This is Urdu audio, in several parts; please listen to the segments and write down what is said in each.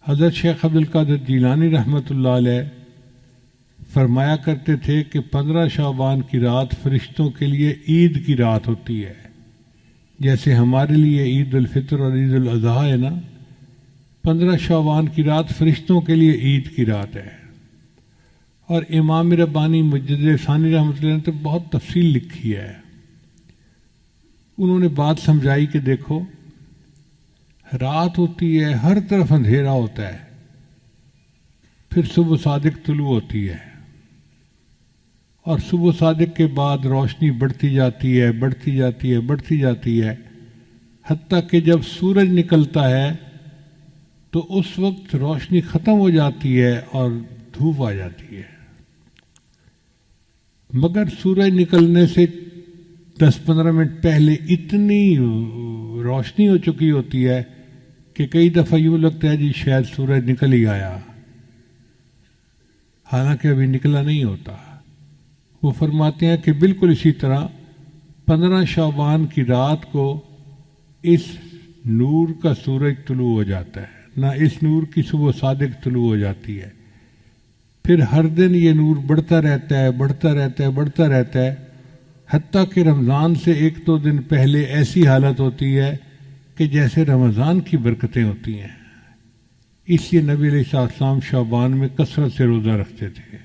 حضرت شیخ عبد القادر جیلانی رحمۃ اللہ علیہ فرمایا کرتے تھے کہ 15 شعبان کی رات فرشتوں کے لیے عید کی رات ہوتی ہے، جیسے ہمارے لیے عید الفطر اور عید الاضحیٰ ہے نا، 15 شعبان کی رات فرشتوں کے لیے عید کی رات ہے۔ اور امام ربانی مجدد ثانی رحمۃ اللہ نے تو بہت تفصیل لکھی ہے، انہوں نے بات سمجھائی کہ دیکھو رات ہوتی ہے، ہر طرف اندھیرا ہوتا ہے، پھر صبح صادق طلوع ہوتی ہے، اور صبح صادق کے بعد روشنی بڑھتی جاتی ہے بڑھتی جاتی ہے بڑھتی جاتی ہے، حتیٰ کہ جب سورج نکلتا ہے تو اس وقت روشنی ختم ہو جاتی ہے اور دھوپ آ جاتی ہے۔ مگر سورج نکلنے سے 10-15 منٹ پہلے اتنی روشنی ہو چکی ہوتی ہے کہ کئی دفعہ یوں لگتا ہے جی شاید سورج نکل ہی آیا، حالانکہ ابھی نکلا نہیں ہوتا۔ وہ فرماتے ہیں کہ بالکل اسی طرح 15 شعبان کی رات کو اس نور کا سورج طلوع ہو جاتا ہے، نہ اس نور کی صبح صادق طلوع ہو جاتی ہے، پھر ہر دن یہ نور بڑھتا رہتا ہے بڑھتا رہتا ہے بڑھتا رہتا ہے، حتیٰ کہ رمضان سے 1-2 دن پہلے ایسی حالت ہوتی ہے کہ جیسے رمضان کی برکتیں ہوتی ہیں۔ اس لیے نبی علیہ السلام شعبان میں کثرت سے روزہ رکھتے تھے۔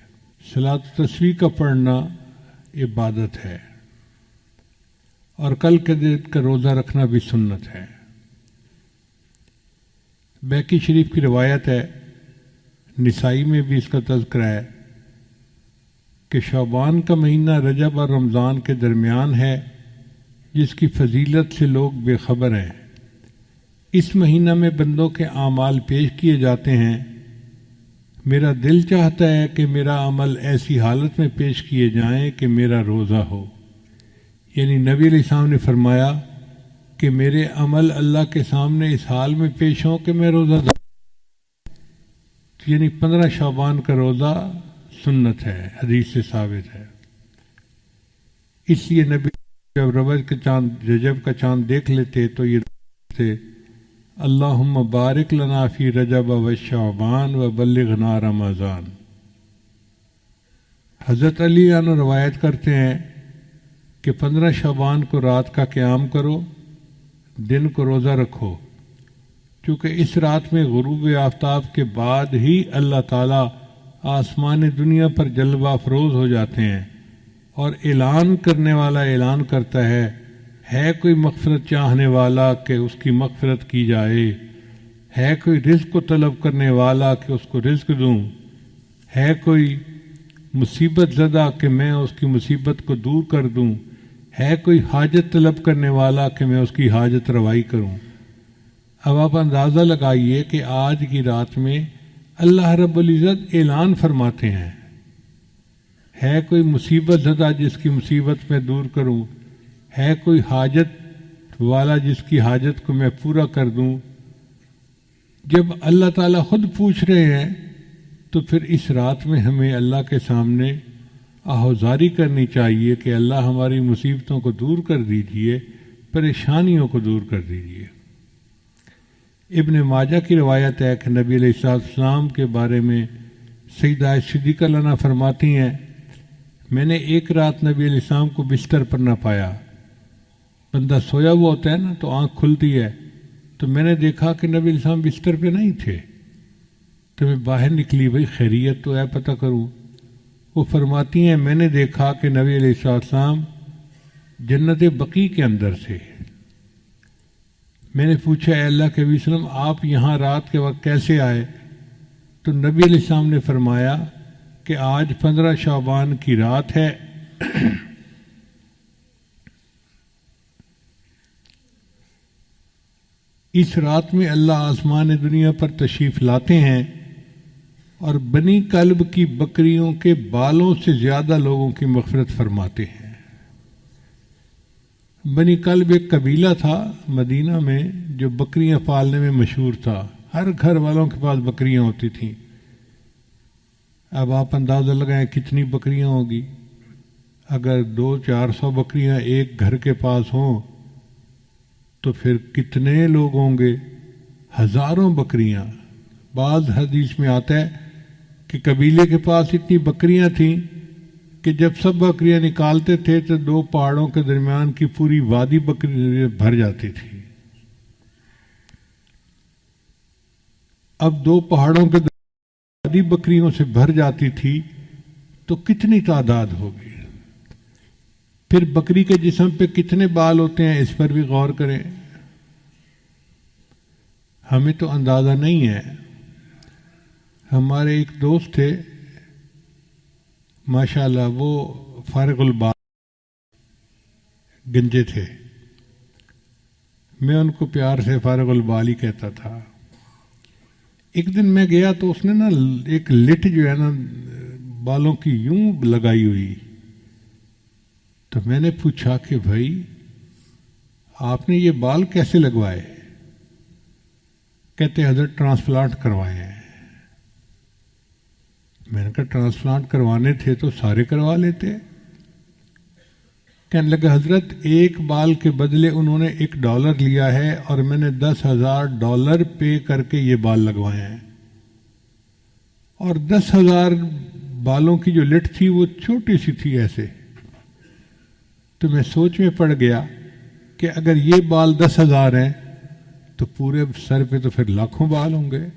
صلاۃ تسبیح کا پڑھنا عبادت ہے، اور کل کے دن کا روزہ رکھنا بھی سنت ہے۔ بیکی شریف کی روایت ہے، نسائی میں بھی اس کا تذکرہ ہے کہ شعبان کا مہینہ رجب اور رمضان کے درمیان ہے، جس کی فضیلت سے لوگ بے خبر ہیں۔ اس مہینہ میں بندوں کے اعمال پیش کیے جاتے ہیں۔ میرا دل چاہتا ہے کہ میرا عمل ایسی حالت میں پیش کیے جائیں کہ میرا روزہ ہو، یعنی نبی علیہ السلام نے فرمایا کہ میرے عمل اللہ کے سامنے اس حال میں پیش ہوں کہ میں روزہ دار، یعنی 15 شعبان کا روزہ سنت ہے، حدیث سے ثابت ہے۔ اس لیے نبی جب رجب کا چاند دیکھ لیتے تو یہ تھے اللہم بارک لنا فی رجب و شعبان و بلغنا رمضان۔ حضرت علی عنہ روایت کرتے ہیں کہ 15 شعبان کو رات کا قیام کرو، دن کو روزہ رکھو، چونکہ اس رات میں غروب آفتاب کے بعد ہی اللہ تعالیٰ آسمان دنیا پر جلوہ افروز ہو جاتے ہیں، اور اعلان کرنے والا اعلان کرتا ہے کوئی مغفرت چاہنے والا کہ اس کی مغفرت کی جائے، ہے کوئی رزق کو طلب کرنے والا کہ اس کو رزق دوں، ہے کوئی مصیبت زدہ کہ میں اس کی مصیبت کو دور کر دوں، ہے کوئی حاجت طلب کرنے والا کہ میں اس کی حاجت روائی کروں۔ اب آپ اندازہ لگائیے کہ آج کی رات میں اللہ رب العزت اعلان فرماتے ہیں، ہے کوئی مصیبت زدہ جس کی مصیبت میں دور کروں، ہے کوئی حاجت والا جس کی حاجت کو میں پورا کر دوں۔ جب اللہ تعالیٰ خود پوچھ رہے ہیں تو پھر اس رات میں ہمیں اللہ کے سامنے آہوزاری کرنی چاہیے کہ اللہ ہماری مصیبتوں کو دور کر دیجئے، پریشانیوں کو دور کر دیجئے۔ ابن ماجہ کی روایت ہے کہ نبی علیہ السلام کے بارے میں سیدہ صدیقہ لنا فرماتی ہیں، میں نے ایک رات نبی علیہ السلام کو بستر پر نہ پایا۔ بندہ سویا ہوا ہوتا ہے نا تو آنکھ کھلتی ہے، تو میں نے دیکھا کہ نبی علیہ السلام بستر پہ نہیں تھے، تو میں باہر نکلی، بھائی خیریت تو ہے پتہ کروں۔ وہ فرماتی ہیں میں نے دیکھا کہ نبی علیہ السلام جنت بقیع کے اندر تھے۔ میں نے پوچھا اے اللہ کے نبی وسلم آپ یہاں رات کے وقت کیسے آئے؟ تو نبی علیہ السلام نے فرمایا کہ آج 15 شعبان کی رات ہے، اس رات میں اللہ آسمان دنیا پر تشریف لاتے ہیں اور بنی کلب کی بکریوں کے بالوں سے زیادہ لوگوں کی مغفرت فرماتے ہیں۔ بنی کلب ایک قبیلہ تھا مدینہ میں جو بکریاں پالنے میں مشہور تھا، ہر گھر والوں کے پاس بکریاں ہوتی تھیں۔ اب آپ اندازہ لگائیں کتنی بکریاں ہوں گی، اگر 200-400 بکریاں ایک گھر کے پاس ہوں تو پھر کتنے لوگ ہوں گے، ہزاروں بکریاں۔ بعض حدیث میں آتا ہے کہ قبیلے کے پاس اتنی بکریاں تھیں کہ جب سب بکریاں نکالتے تھے تو 2 پہاڑوں کے درمیان کی پوری وادی بکری بھر جاتی تھی. اب 2 پہاڑوں کے وادی بکریوں سے بھر جاتی تھی تو کتنی تعداد ہوگی. پھر بکری کے جسم پہ کتنے بال ہوتے ہیں اس پر بھی غور کریں. ہمیں تو اندازہ نہیں ہے. ہمارے ایک دوست تھے ماشاءاللہ، وہ فارغ البال گنجے تھے. میں ان کو پیار سے فارغ البال ہی کہتا تھا. ایک دن میں گیا تو اس نے نا ایک لٹ جو ہے نا بالوں کی یوں لگائی ہوئی. تو میں نے پوچھا کہ بھائی آپ نے یہ بال کیسے لگوائے؟ کہتے حضرت ٹرانسپلانٹ کروائے ہیں. میں نے کہا ٹرانسپلانٹ کروانے تھے تو سارے کروا لیتے. کہنے لگا حضرت ایک بال کے بدلے انہوں نے $1 لیا ہے اور میں نے $10,000 پے کر کے یہ بال لگوائے ہیں. اور 10,000 بالوں کی جو لٹ تھی وہ چھوٹی سی تھی ایسے. تو میں سوچ میں پڑ گیا کہ اگر یہ بال 10,000 ہیں تو پورے سر پہ تو پھر لاکھوں بال ہوں گے.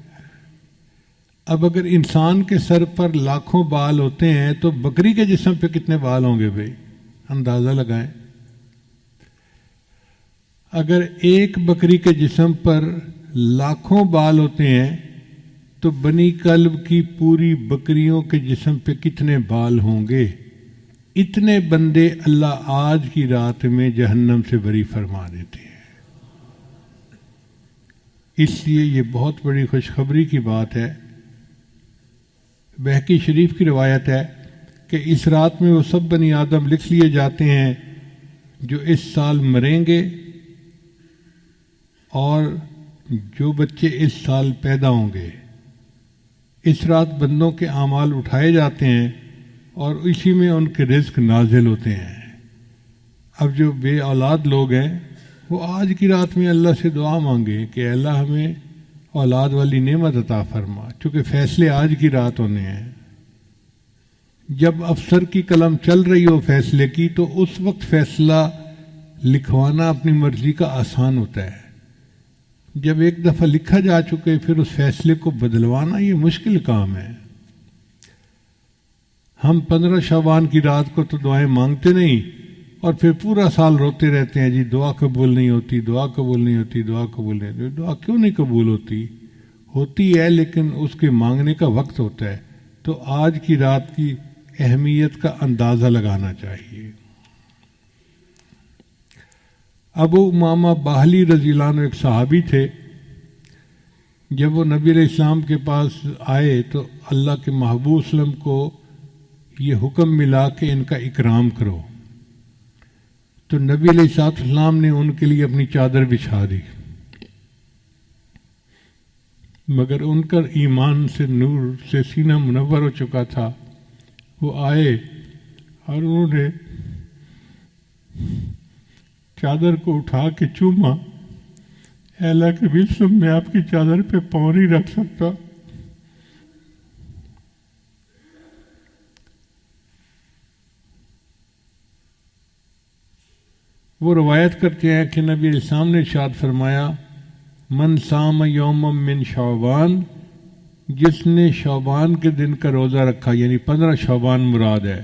اب اگر انسان کے سر پر لاکھوں بال ہوتے ہیں تو بکری کے جسم پہ کتنے بال ہوں گے بھائی؟ اندازہ لگائیں. اگر ایک بکری کے جسم پر لاکھوں بال ہوتے ہیں تو بنی کلب کی پوری بکریوں کے جسم پہ کتنے بال ہوں گے؟ اتنے بندے اللہ آج کی رات میں جہنم سے بری فرما دیتے ہیں. اس لیے یہ بہت بڑی خوشخبری کی بات ہے. بہقی شریف کی روایت ہے کہ اس رات میں وہ سب بنی آدم لکھ لیے جاتے ہیں جو اس سال مریں گے اور جو بچے اس سال پیدا ہوں گے. اس رات بندوں کے اعمال اٹھائے جاتے ہیں اور اسی میں ان کے رزق نازل ہوتے ہیں. اب جو بے اولاد لوگ ہیں وہ آج کی رات میں اللہ سے دعا مانگیں کہ اللہ ہمیں اولاد والی نعمت عطا فرما، چونکہ فیصلے آج کی رات ہونے ہیں. جب افسر کی قلم چل رہی ہو فیصلے کی تو اس وقت فیصلہ لکھوانا اپنی مرضی کا آسان ہوتا ہے. جب ایک دفعہ لکھا جا چکے پھر اس فیصلے کو بدلوانا یہ مشکل کام ہے. ہم 15 شعبان کی رات کو تو دعائیں مانگتے نہیں اور پھر پورا سال روتے رہتے ہیں جی دعا قبول نہیں ہوتی، دعا قبول نہیں ہوتی، دعا قبول نہیں ہوتی. دعا کیوں نہیں قبول ہوتی؟ ہوتی ہے لیکن اس کے مانگنے کا وقت ہوتا ہے. تو آج کی رات کی اہمیت کا اندازہ لگانا چاہیے. ابو امامہ باہلی رضی اللہ عنہ ایک صحابی تھے. جب وہ نبی علیہ السلام کے پاس آئے تو اللہ کے محبوب صلی اللہ علیہ وسلم کو یہ حکم ملا کہ ان کا اکرام کرو. تو نبی علیہ السلام نے ان کے لیے اپنی چادر بچھا دی. مگر ان کا ایمان سے نور سے سینہ منور ہو چکا تھا. وہ آئے اور انہوں نے چادر کو اٹھا کے چوما. اے اللہ کے وسلم میں آپ کی چادر پہ پاؤں نہیں رکھ سکتا. وہ روایت کرتے ہیں کہ نبی علیہ السلام نے ارشاد فرمایا من صام یوم من شعبان، جس نے شعبان کے دن کا روزہ رکھا یعنی 15 شعبان مراد ہے،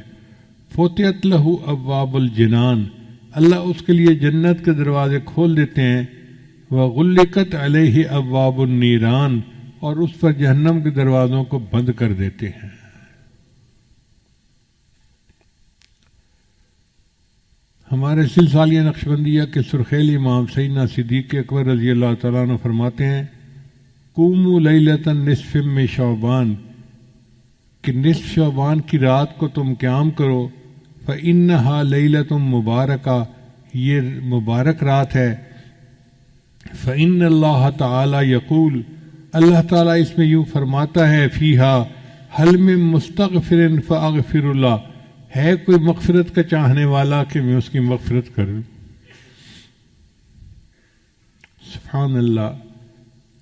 فتحت لہ ابواب الجنان، اللہ اس کے لیے جنت کے دروازے کھول دیتے ہیں. وغلقت علیہ ابواب النیران، اور اس پر جہنم کے دروازوں کو بند کر دیتے ہیں. ہمارے سلسلیہ نقشبندیہ کے سرخیل امام سیدنا صدیق اکبر رضی اللہ تعالیٰ عنہ فرماتے ہیں قوموا لیلۃ نصف من شعبان، کہ نصف شعبان کی رات کو تم قیام کرو. فإنہا لیلۃ مبارکہ، یہ مبارک رات ہے. فإن اللہ تعالی یقول، اللہ تعالیٰ اس میں یوں فرماتا ہے فیہا حل من مستغفر فاغفر اللہ، ہے کوئی مغفرت کا چاہنے والا کہ میں اس کی مغفرت کروں. سبحان اللہ.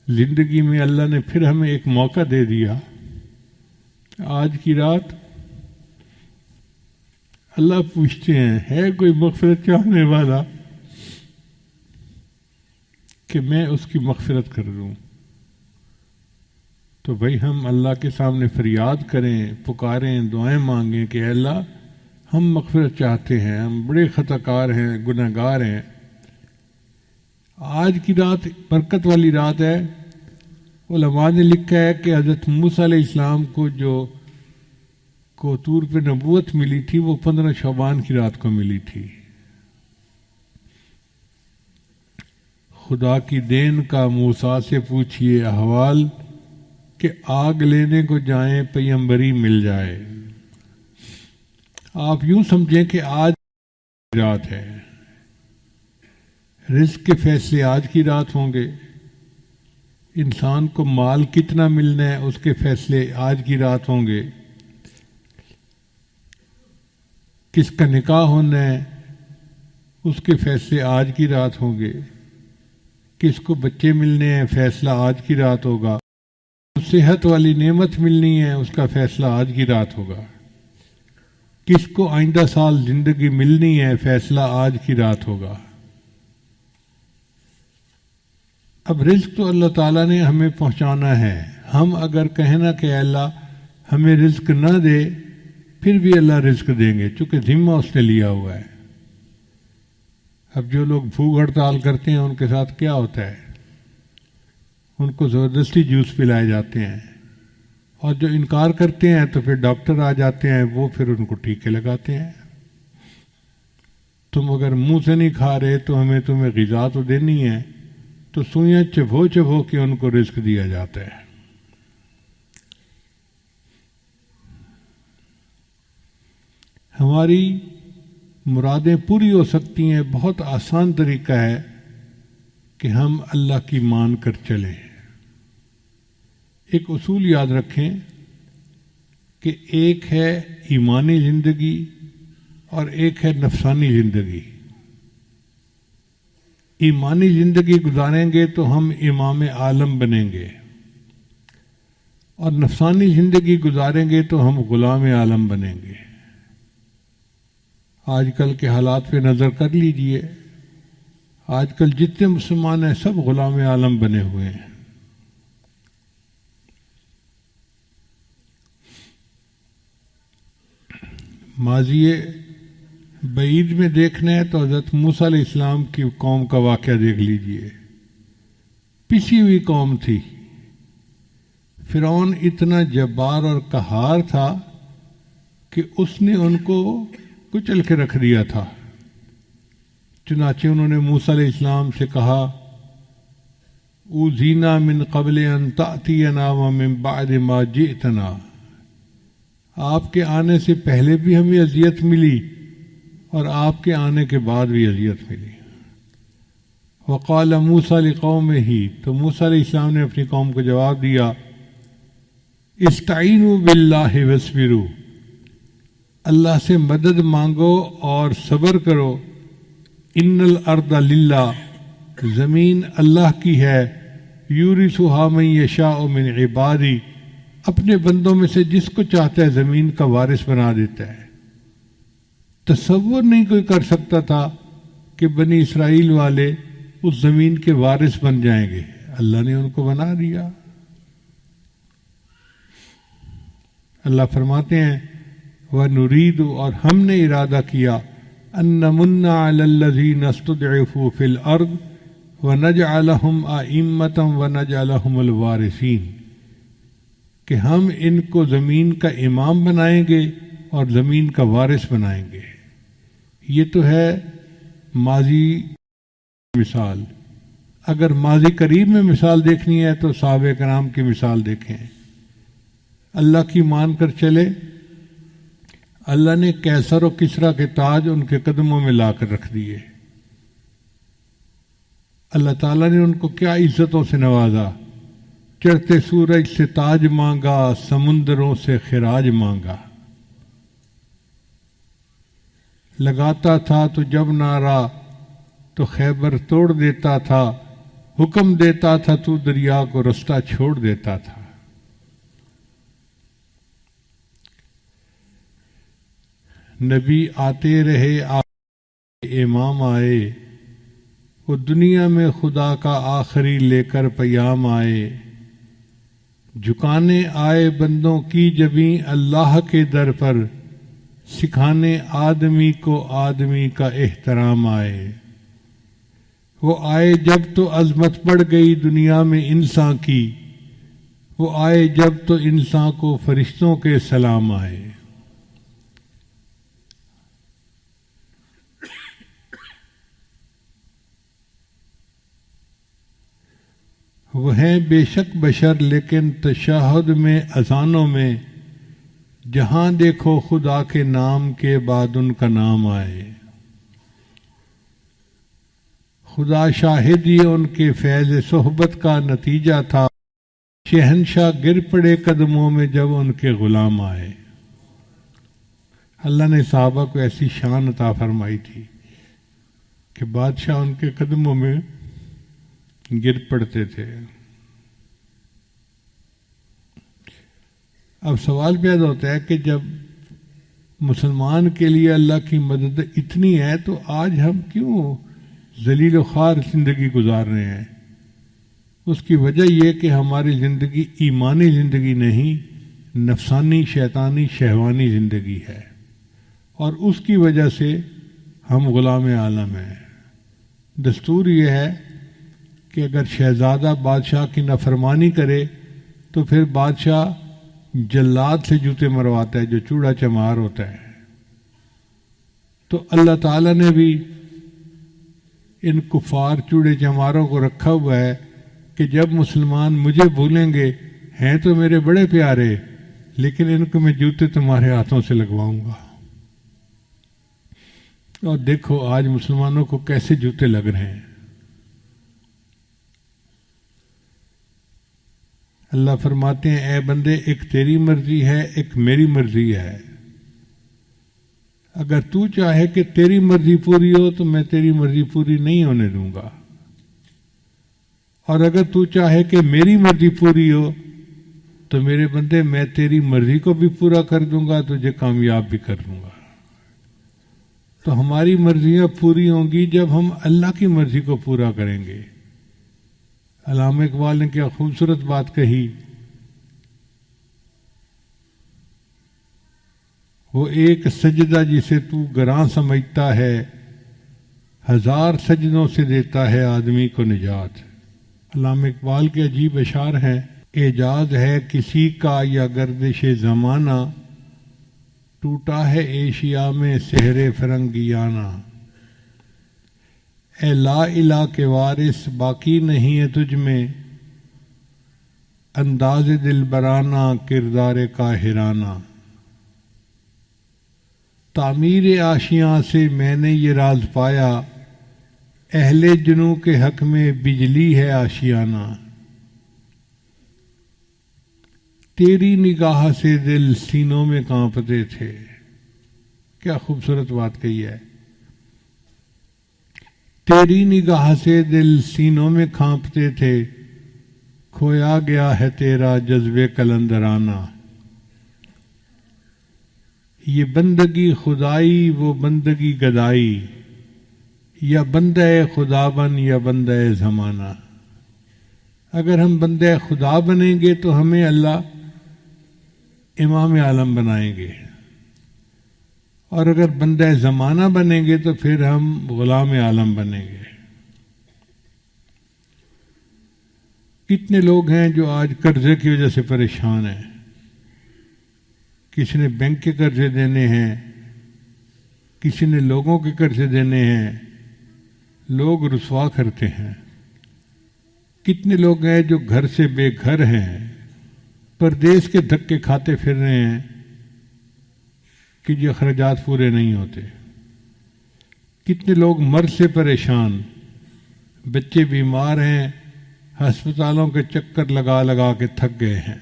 زندگی میں اللہ نے پھر ہمیں ایک موقع دے دیا. آج کی رات اللہ پوچھتے ہیں ہے کوئی مغفرت چاہنے والا کہ میں اس کی مغفرت کر دوں. تو بھائی ہم اللہ کے سامنے فریاد کریں، پکاریں، دعائیں مانگیں کہ اے اللہ ہم مغفرت چاہتے ہیں، ہم بڑے خطا کار ہیں، گناہ گار ہیں. آج کی رات برکت والی رات ہے. علماء نے لکھا ہے کہ حضرت موسیٰ علیہ السلام کو طور پہ نبوت ملی تھی، وہ 15 شعبان کی رات کو ملی تھی. خدا کی دین کا موسیٰ سے پوچھئے احوال کہ آگ لینے کو جائیں پیمبری مل جائے. آپ یوں سمجھیں کہ آج کی رات ہے، رزق کے فیصلے آج کی رات ہوں گے. انسان کو مال کتنا ملنا ہے اس کے فیصلے آج کی رات ہوں گے. کس کا نکاح ہونا ہے اس کے فیصلے آج کی رات ہوں گے. کس کو بچے ملنے ہیں فیصلہ آج کی رات ہوگا. صحت والی نعمت ملنی ہے اس کا فیصلہ آج کی رات ہوگا. کس کو آئندہ سال زندگی ملنی ہے فیصلہ آج کی رات ہوگا. اب رزق تو اللہ تعالیٰ نے ہمیں پہنچانا ہے. ہم اگر کہنا کہ اللہ ہمیں رزق نہ دے پھر بھی اللہ رزق دیں گے چونکہ ذمہ اس نے لیا ہوا ہے. اب جو لوگ بھوک ہڑتال کرتے ہیں ان کے ساتھ کیا ہوتا ہے؟ ان کو زبردستی جوس پلائے جاتے ہیں، اور جو انکار کرتے ہیں تو پھر ڈاکٹر آ جاتے ہیں، وہ پھر ان کو ٹیکے لگاتے ہیں. تم اگر منہ سے نہیں کھا رہے تو ہمیں تمہیں غذا تو دینی ہے، تو سوئیاں چبھو چبھو کے ان کو رزق دیا جاتا ہے. ہماری مرادیں پوری ہو سکتی ہیں. بہت آسان طریقہ ہے کہ ہم اللہ کی مان کر چلیں. ایک اصول یاد رکھیں کہ ایک ہے ایمانی زندگی اور ایک ہے نفسانی زندگی. ایمانی زندگی گزاریں گے تو ہم امام عالم بنیں گے، اور نفسانی زندگی گزاریں گے تو ہم غلام عالم بنیں گے. آج کل کے حالات پہ نظر کر لیجئے. آج کل جتنے مسلمان ہیں سب غلام عالم بنے ہوئے ہیں. ماضی بعید میں دیکھنا ہے تو حضرت موسیٰ علیہ السلام کی قوم کا واقعہ دیکھ لیجئے. پسی ہوئی قوم تھی. فرعون اتنا جبار اور قہار تھا کہ اس نے ان کو کچل کے رکھ دیا تھا. چنانچہ انہوں نے موسیٰ علیہ السلام سے کہا اوذینا من قبل ان تأتینا ومن بعد ما جئتنا. آپ کے آنے سے پہلے بھی ہمیں اذیت ملی اور آپ کے آنے کے بعد بھی اذیت ملی. وقال موسیٰ لقومہ، تو موسیٰ علیہ السلام نے اپنی قوم کو جواب دیا استعینوا باللہ واصبروا، اللہ سے مدد مانگو اور صبر کرو. ان الارض للہ، زمین اللہ کی ہے. یورثھا من یشاء من عبادی، اپنے بندوں میں سے جس کو چاہتا ہے زمین کا وارث بنا دیتا ہے. تصور نہیں کوئی کر سکتا تھا کہ بنی اسرائیل والے اس زمین کے وارث بن جائیں گے. اللہ نے ان کو بنا دیا. اللہ فرماتے ہیں وَنُرِيدُ، اور ہم نے ارادہ کیا أَن نَمُنَّ عَلَى الَّذِينَ اسْتُضْعِفُوا فِي الْأَرْضِ وَنَجْعَلَهُمْ أَئِمَّةً وَنَجْعَلَهُمُ الْوَارِثِينَ، کہ ہم ان کو زمین کا امام بنائیں گے اور زمین کا وارث بنائیں گے. یہ تو ہے ماضی مثال. اگر ماضی قریب میں مثال دیکھنی ہے تو صحابہ کرام کی مثال دیکھیں. اللہ کی مان کر چلے. اللہ نے کیسر و کسریٰ کے تاج ان کے قدموں میں لا کر رکھ دیے. اللہ تعالیٰ نے ان کو کیا عزتوں سے نوازا. چڑھتے سورج سے تاج مانگا، سمندروں سے خراج مانگا. لگاتا تھا تو جب نعرہ تو خیبر توڑ دیتا تھا. حکم دیتا تھا تو دریا کو رستہ چھوڑ دیتا تھا۔ نبی آتے رہے، امام آئے، وہ دنیا میں خدا کا آخری لے کر پیام آئے، جھکانے آئے بندوں کی جبیں اللہ کے در پر، سکھانے آدمی کو آدمی کا احترام آئے۔ وہ آئے جب تو عظمت بڑھ گئی دنیا میں انسان کی، وہ آئے جب تو انسان کو فرشتوں کے سلام آئے۔ وہ ہیں بے شک بشر لیکن تشہد میں اذانوں میں، جہاں دیکھو خدا کے نام کے بعد ان کا نام آئے۔ خدا شاہد یہ ان کے فیض صحبت کا نتیجہ تھا، شہنشاہ گر پڑے قدموں میں جب ان کے غلام آئے۔ اللہ نے صحابہ کو ایسی شان عطا فرمائی تھی کہ بادشاہ ان کے قدموں میں گر پڑتے تھے۔ اب سوال پیدا ہوتا ہے کہ جب مسلمان کے لیے اللہ کی مدد اتنی ہے تو آج ہم کیوں ذلیل و خوار زندگی گزار رہے ہیں؟ اس کی وجہ یہ کہ ہماری زندگی ایمانی زندگی نہیں، نفسانی شیطانی شہوانی زندگی ہے، اور اس کی وجہ سے ہم غلام عالم ہیں۔ دستور یہ ہے کہ اگر شہزادہ بادشاہ کی نافرمانی کرے تو پھر بادشاہ جلاد سے جوتے مرواتا ہے، جو چوڑا چمار ہوتا ہے۔ تو اللہ تعالیٰ نے بھی ان کفار چوڑے چماروں کو رکھا ہوا ہے کہ جب مسلمان مجھے بھولیں گے، ہیں تو میرے بڑے پیارے، لیکن ان کو میں جوتے تمہارے ہاتھوں سے لگواؤں گا۔ اور دیکھو آج مسلمانوں کو کیسے جوتے لگ رہے ہیں۔ اللہ فرماتے ہیں اے بندے، ایک تیری مرضی ہے، ایک میری مرضی ہے۔ اگر تو چاہے کہ تیری مرضی پوری ہو تو میں تیری مرضی پوری نہیں ہونے دوں گا، اور اگر تو چاہے کہ میری مرضی پوری ہو تو میرے بندے میں تیری مرضی کو بھی پورا کر دوں گا، تجھے کامیاب بھی کر دوں گا۔ تو ہماری مرضیاں پوری ہوں گی جب ہم اللہ کی مرضی کو پورا کریں گے۔ علامہ اقبال نے کیا خوبصورت بات کہی، وہ ایک سجدہ جسے تو گراں سمجھتا ہے، ہزار سجدوں سے دیتا ہے آدمی کو نجات۔ علامہ اقبال کے عجیب اشعار ہیں، اعجاز ہے کسی کا یا گردش زمانہ، ٹوٹا ہے ایشیا میں سحر فرنگیانہ۔ اے لا الہ کے وارث باقی نہیں ہے تجھ میں، انداز دلبرانہ کردار قاہرانہ۔ تعمیر آشیاں سے میں نے یہ راز پایا، اہل جنوں کے حق میں بجلی ہے آشیانہ۔ تیری نگاہ سے دل سینوں میں کانپتے تھے۔ کیا خوبصورت بات کہی ہے، تیری نگاہ سے دل سینوں میں کانپتے تھے، کھویا گیا ہے تیرا جذبے قلندرانہ۔ یہ بندگی خدائی وہ بندگی گدائی، یا بندہ خدا بن یا بندہ زمانہ۔ اگر ہم بندہ خدا بنیں گے تو ہمیں اللہ امام عالم بنائیں گے، اور اگر بندہ زمانہ بنیں گے تو پھر ہم غلام عالم بنیں گے۔ کتنے لوگ ہیں جو آج قرضے کی وجہ سے پریشان ہیں، کسی نے بینک کے قرضے دینے ہیں، کسی نے لوگوں کے قرضے دینے ہیں، لوگ رسوا کرتے ہیں۔ کتنے لوگ ہیں جو گھر سے بے گھر ہیں، پردیس کے دھکے کھاتے پھر رہے ہیں کہ یہ اخراجات پورے نہیں ہوتے۔ کتنے لوگ مرض سے پریشان، بچے بیمار ہیں، ہسپتالوں کے چکر لگا لگا کے تھک گئے ہیں۔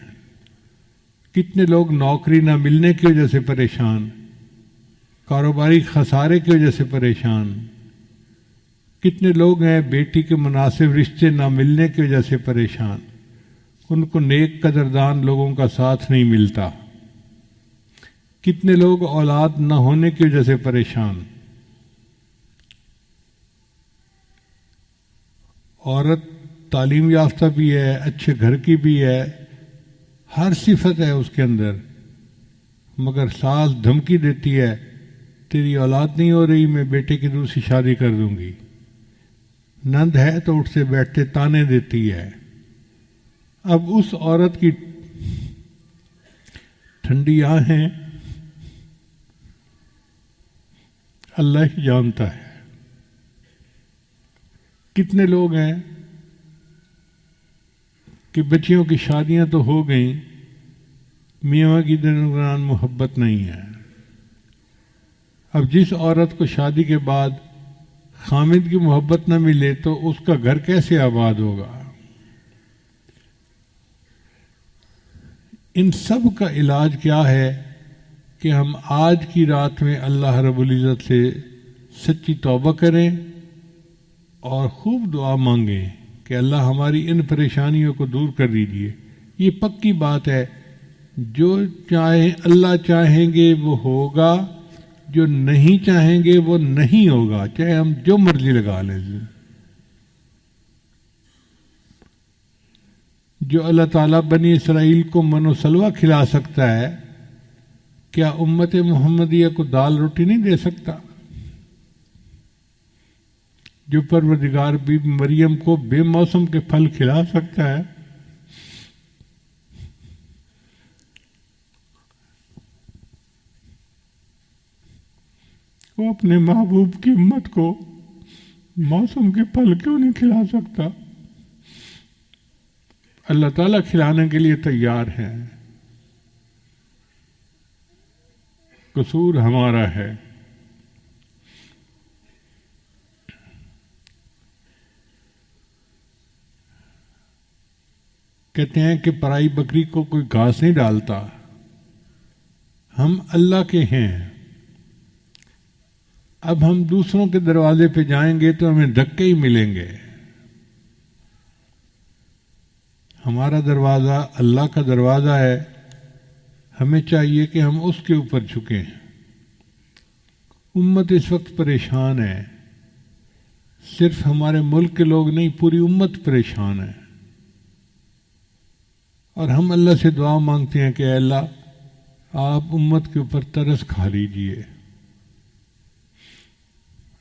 کتنے لوگ نوکری نہ ملنے کی وجہ سے پریشان، کاروباری خسارے کی وجہ سے پریشان۔ کتنے لوگ ہیں بیٹی کے مناسب رشتے نہ ملنے کی وجہ سے پریشان، ان کو نیک قدردان لوگوں کا ساتھ نہیں ملتا۔ کتنے لوگ اولاد نہ ہونے کی وجہ سے پریشان۔ عورت تعلیم یافتہ بھی ہے، اچھے گھر کی بھی ہے، ہر صفت ہے اس کے اندر، مگر ساس دھمکی دیتی ہے تیری اولاد نہیں ہو رہی، میں بیٹے کی دوسری شادی کر دوں گی۔ نند ہے تو اٹھ سے بیٹھتے تانے دیتی ہے۔ اب اس عورت کی ٹھنڈی آہیں اللہ ہی جانتا ہے۔ کتنے لوگ ہیں کہ بچیوں کی شادیاں تو ہو گئیں، میاں کی درمیان محبت نہیں ہے۔ اب جس عورت کو شادی کے بعد خامد کی محبت نہ ملے تو اس کا گھر کیسے آباد ہوگا؟ ان سب کا علاج کیا ہے کہ ہم آج کی رات میں اللہ رب العزت سے سچی توبہ کریں اور خوب دعا مانگیں کہ اللہ ہماری ان پریشانیوں کو دور کر دیجیے۔ یہ پکی بات ہے، جو چاہیں اللہ چاہیں گے وہ ہوگا، جو نہیں چاہیں گے وہ نہیں ہوگا، چاہے ہم جو مرضی لگا لیں۔ جو اللہ تعالیٰ بنی اسرائیل کو من و سلوہ کھلا سکتا ہے، کیا امت محمدیہ کو دال روٹی نہیں دے سکتا؟ جو پروردگار بی بی مریم کو بے موسم کے پھل کھلا سکتا ہے، وہ اپنے محبوب کی امت کو موسم کے پھل کیوں نہیں کھلا سکتا؟ اللہ تعالیٰ کھلانے کے لیے تیار ہے، قصور ہمارا ہے۔ کہتے ہیں کہ پرائی بکری کو کوئی گھاس نہیں ڈالتا، ہم اللہ کے ہیں۔ اب ہم دوسروں کے دروازے پہ جائیں گے تو ہمیں دھکے ہی ملیں گے۔ ہمارا دروازہ اللہ کا دروازہ ہے، ہمیں چاہیے کہ ہم اس کے اوپر جھکیں۔ امت اس وقت پریشان ہے، صرف ہمارے ملک کے لوگ نہیں، پوری امت پریشان ہے، اور ہم اللہ سے دعا مانگتے ہیں کہ اے اللہ آپ امت کے اوپر ترس کھا لیجئے۔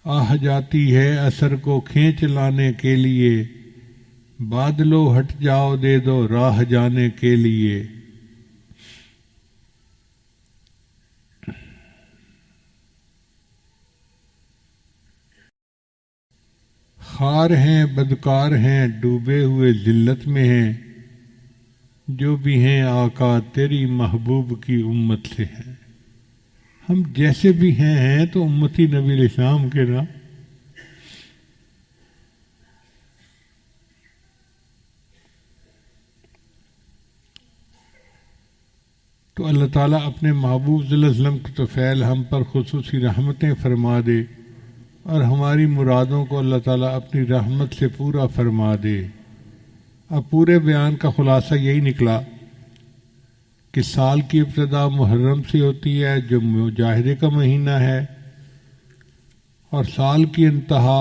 آہ جاتی ہے اثر کو کھینچ لانے کے لیے، بادلو ہٹ جاؤ دے دو راہ جانے کے لیے۔ خار ہیں بدکار ہیں ڈوبے ہوئے ذلت میں ہیں، جو بھی ہیں آقا تیری محبوب کی امت سے ہیں۔ ہم جیسے بھی ہیں تو امتی نبی علیہ السلام کے نا۔ تو اللہ تعالیٰ اپنے محبوب صلی اللہ علیہ وسلم کی توفیل ہم پر خصوصی رحمتیں فرما دے، اور ہماری مرادوں کو اللہ تعالیٰ اپنی رحمت سے پورا فرما دے۔ اب پورے بیان کا خلاصہ یہی نکلا کہ سال کی ابتدا محرم سے ہوتی ہے جو مجاہدے کا مہینہ ہے، اور سال کی انتہا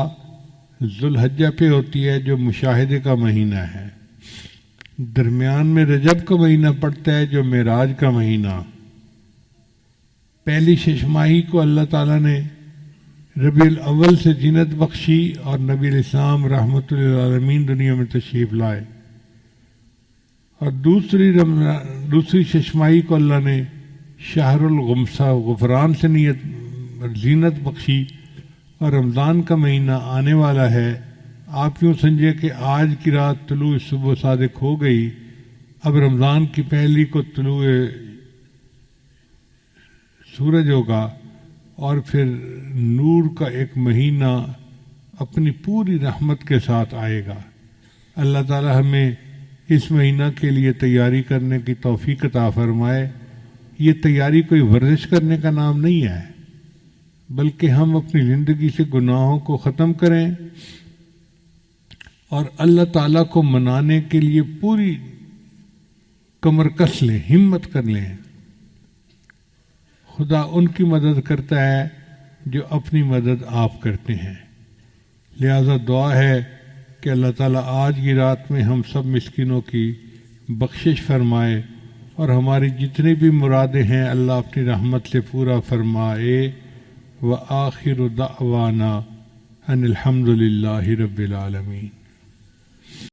ذوالحجہ پہ ہوتی ہے جو مشاہدے کا مہینہ ہے۔ درمیان میں رجب کا مہینہ پڑتا ہے جو معراج کا مہینہ۔ پہلی ششماہی کو اللہ تعالیٰ نے ربیع الاول سے زینت بخشی، اور نبی علیہ السلام رحمۃ للعالمین دنیا میں تشریف لائے، اور دوسری ششماہی کو اللہ نے شہر الغمسہ غفران سے زینت بخشی، اور رمضان کا مہینہ آنے والا ہے۔ آپ یوں سمجھے کہ آج کی رات طلوع صبح صادق ہو گئی، اب رمضان کی پہلی کو طلوع سورج ہوگا، اور پھر نور کا ایک مہینہ اپنی پوری رحمت کے ساتھ آئے گا۔ اللہ تعالی ہمیں اس مہینہ کے لیے تیاری کرنے کی توفیق عطا فرمائے۔ یہ تیاری کوئی ورزش کرنے کا نام نہیں ہے، بلکہ ہم اپنی زندگی سے گناہوں کو ختم کریں اور اللہ تعالیٰ کو منانے کے لیے پوری کمر کس لیں، ہمت کر لیں۔ خدا ان کی مدد کرتا ہے جو اپنی مدد آپ کرتے ہیں۔ لہذا دعا ہے کہ اللہ تعالیٰ آج کی رات میں ہم سب مسکینوں کی بخشش فرمائے اور ہماری جتنی بھی مرادیں ہیں اللہ اپنی رحمت سے پورا فرمائے۔ وآخر دعوانا ان الحمد للہ رب العالمین۔